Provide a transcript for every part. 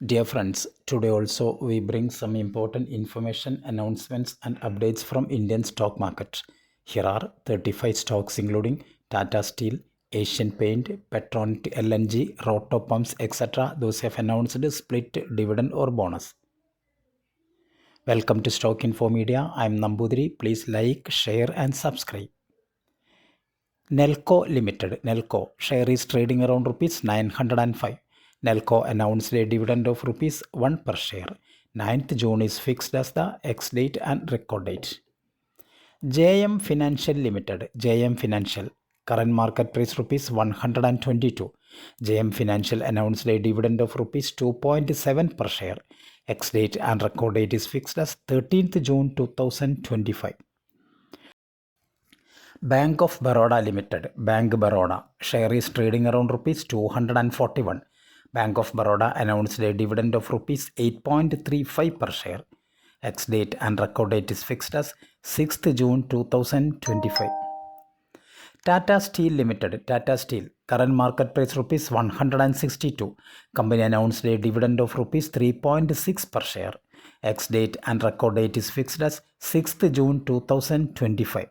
Dear friends, today also we bring some important information, announcements and updates from Indian stock market. Here are 35 stocks including Tata Steel, Asian Paint, Petronet LNG, Roto Pumps, etc. Those have announced split dividend or bonus. Welcome to Stock Info Media. I am Nambudiri. Please like, share and subscribe. Nelco Limited, Nelco share is trading around rupees 905. Nelco announced a dividend of rupees 1 per share. 9th June is fixed as the ex-date and record date. JM Financial Limited, JM Financial, current market price rupees 122. JM Financial announced a dividend of rupees 2.7 per share. Ex-date and record date is fixed as 13th June 2025. Bank of Baroda Limited, Bank Baroda, share is trading around rupees 241. Bank of Baroda announced a dividend of rupees 8.35 per share. Ex-date and record date is fixed as 6th June 2025. Tata Steel Limited, Tata Steel, current market price rupees 162. Company announced a dividend of rupees 3.6 per share. Ex-date and record date is fixed as 6th June 2025.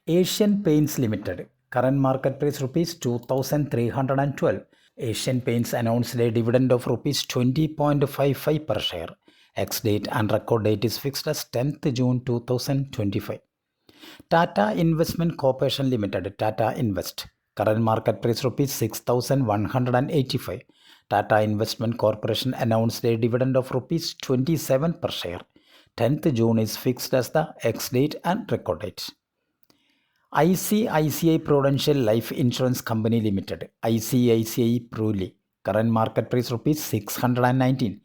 Asian Paints Limited, current market price rupees 2312. Asian Paints announced a dividend of rupees 20.55 per share. Ex-date and record date is fixed as 10th June 2025. Tata Investment Corporation Limited, Tata Invest, current market price rupees 6185. Tata Investment Corporation announced a dividend of rupees 27 per share. 10th June is fixed as the ex-date and record date. ICICI Prudential Life Insurance Company Limited, ICICI Pruli, current market price rupees 619.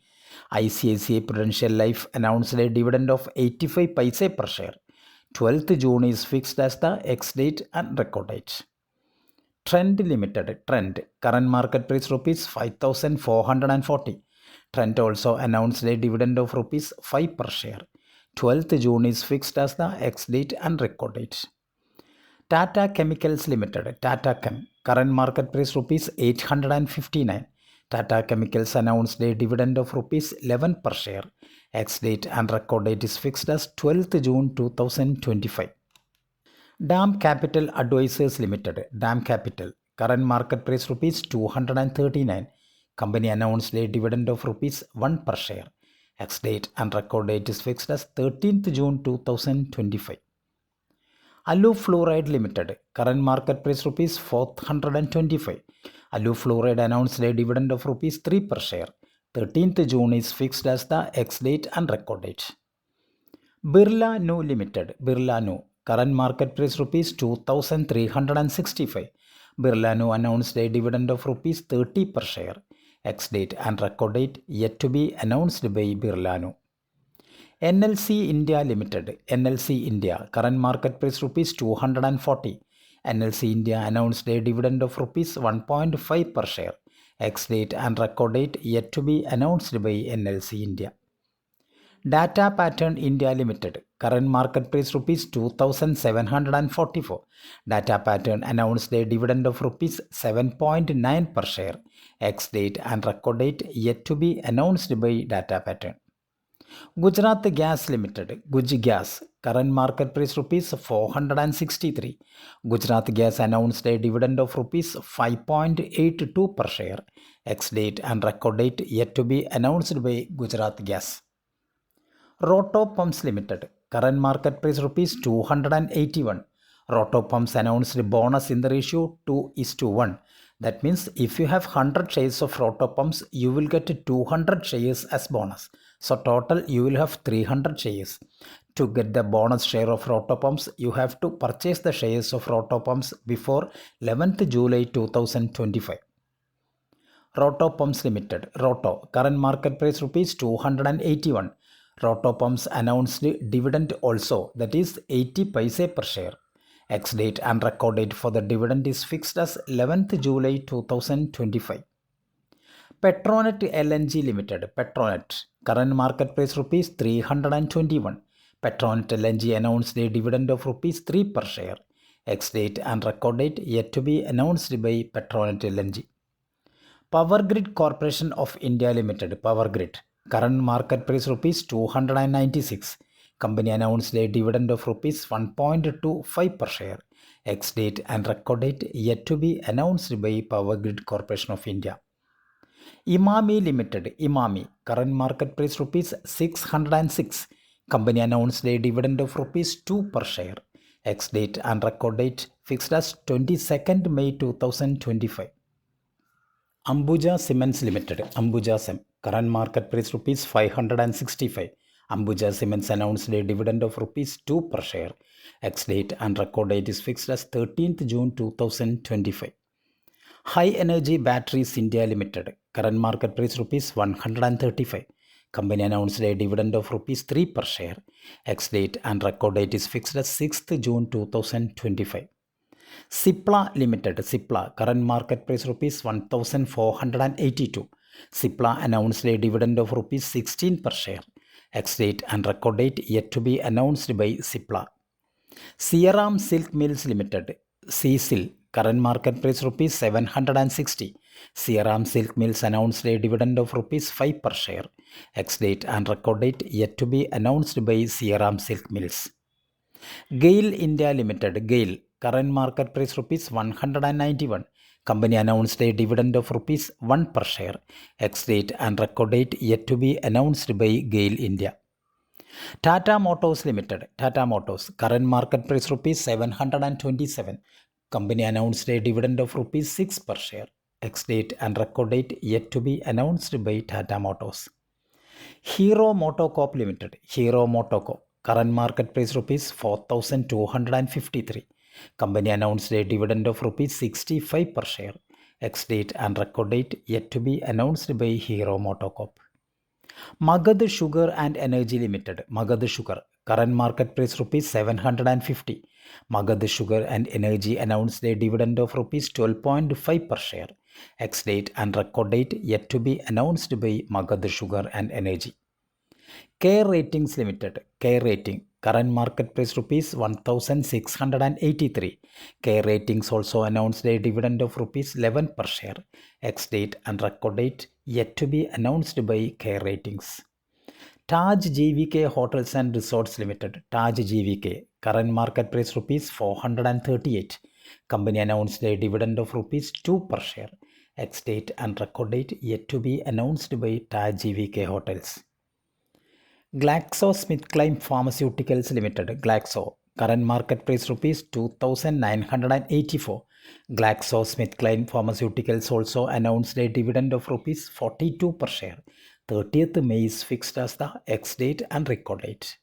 ICICI Prudential Life announced a dividend of 85 paise per share. 12th June is fixed as the ex-date and record date. Trend Limited, Trend, current market price rupees 5440. Trend also announced a dividend of rupees 5 per share. 12th June is fixed as the ex-date and record date. Tata Chemicals Limited, Tata Chem, current market price rupees 859. Tata Chemicals announced a dividend of rupees 11 per share. Ex-date and record date is fixed as 12th June 2025. DAM Capital Advisors Limited, DAM Capital, current market price rupees 239. Company announced a dividend of rupees 1 per share. Ex-date and record date is fixed as 13th June 2025. Alu Fluoride Limited, current market price rupees 425. Alu Fluoride announced a dividend of rupees 3 per share. 13th June is fixed as the ex-date and record date. Birla Nu Limited, Birla Nu, current market price rupees 2365. Birla Nu announced a dividend of rupees 30 per share. Ex-date and record date yet to be announced by Birla Nu. NLC India Limited, NLC India, current market price rupees 240. NLC India announced a dividend of rupees 1.5 per share. Ex-date and record date yet to be announced by NLC India. Data Pattern India Limited, current market price rupees 2744. Data Pattern announced a dividend of rupees 7.9 per share. Ex-date and record date yet to be announced by Data Pattern. Gujarat Gas Limited, Guj Gas, current market price rupees 463. Gujarat Gas announced a dividend of rupees 5.82 per share. Ex-date and record date yet to be announced by Gujarat Gas. Roto Pumps Limited, current market price rupees 281. Roto Pumps announced a bonus in the ratio 2:1. That means if you have 100 shares of Roto Pumps, you will get 200 shares as bonus. So total you will have 300 shares. To get the bonus share of Roto Pumps, you have to purchase the shares of Roto Pumps before 11th July 2025. Roto Pumps Limited, Roto, current market price rupees 281. Roto Pumps announced dividend also, that is 80 paise per share. Ex-date and record date for the dividend is fixed as 11th July 2025. Petronet LNG Limited, Petronet, current market price rupees 321. Petronet LNG announced a dividend of rupees 3 per share. Ex-date and record date yet to be announced by Petronet LNG. Power Grid Corporation of India Limited, Power Grid, current market price rupees 296. Company announced a dividend of rupees 1.25 per share. Ex-date and record date yet to be announced by Power Grid Corporation of India. Imami Limited, Imami, current market price rupees 606. Company announced a dividend of rupees 2 per share. Ex-date and record date fixed as 22nd May 2025. Ambuja Cements Limited, Ambuja Cem, current market price rupees 565. Ambuja Cements announced a dividend of rupees 2 per share. Ex-date and record date is fixed as 13th June 2025. High Energy Batteries India Limited, current market price rupees 135. Company announced a dividend of rupees 3 per share. Ex-date and record date is fixed as 6th June 2025. Cipla Limited, Cipla, current market price rupees 1482. Cipla announced a dividend of rupees 16 per share. Ex-date and record date yet to be announced by Cipla. Siaram Silk Mills Limited, CSIL, current market price rupees 760. Siaram Silk Mills announced a dividend of rupees 5 per share. Ex-date and record date yet to be announced by Siaram Silk Mills. GAIL India Limited, GAIL, current market price rupees 191. Company announced a dividend of rupees 1 per share. Ex-date and record date yet to be announced by GAIL India. Tata Motors Limited, Tata Motors, current market price rupees 727. Company announced a dividend of rupees 6 per share. Ex-date and record date yet to be announced by Tata Motors. Hero Motocorp Limited, Hero Motocorp, current market price rupees 4,253. Company announced a dividend of rupees 65 per share. Ex-date and record date yet to be announced by Hero Motocorp. Magad Sugar and Energy Limited, Magad Sugar, current market price rupees 750. Magad Sugar and Energy announced a dividend of rupees 12.5 per share. Ex-date and record date yet to be announced by Magad Sugar and Energy. Care Ratings Limited, Care Rating, current market price rupees 1683. Care Ratings also announced a dividend of rupees 11 per share. Ex-date and record date yet to be announced by Care Ratings. Taj GVK Hotels and Resorts Limited, Taj GVK, current market price rupees 438. Company announced a dividend of rupees 2 per share. Ex-date and record date yet to be announced by Taj GVK Hotels. GlaxoSmithKline Pharmaceuticals Limited, Glaxo, current market price rupees 2,984. GlaxoSmithKline Pharmaceuticals also announced a dividend of rupees 42 per share. 30th May is fixed as the ex-date and record date.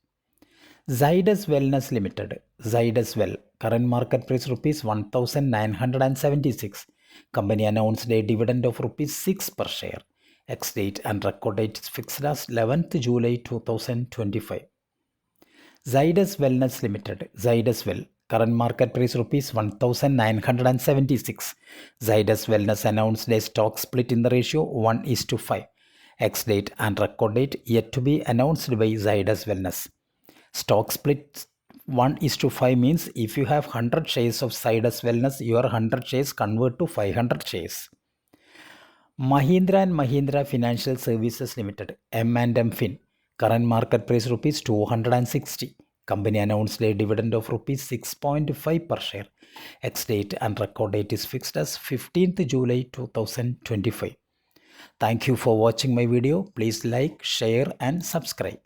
Zydus Wellness Limited, Zydus Well, current market price rupees 1,976. Company announced a dividend of rupees 6 per share. Ex-date and record date is fixed as 11th July 2025. Zydus Wellness Limited, Zydus Well, current market price rupees 1976. Zydus Wellness announced a stock split in the ratio 1:5. Ex-date and record date yet to be announced by Zydus Wellness. Stock split 1:5 means if you have 100 shares of Zydus Wellness, your 100 shares convert to 500 shares. Mahindra and Mahindra Financial Services Limited, M&M Fin, current market price rupees 260. Company announced a dividend of rupees 6.5 per share. Ex-date and record date is fixed as 15th July 2025. Thank you for watching my video. Please like, share and subscribe.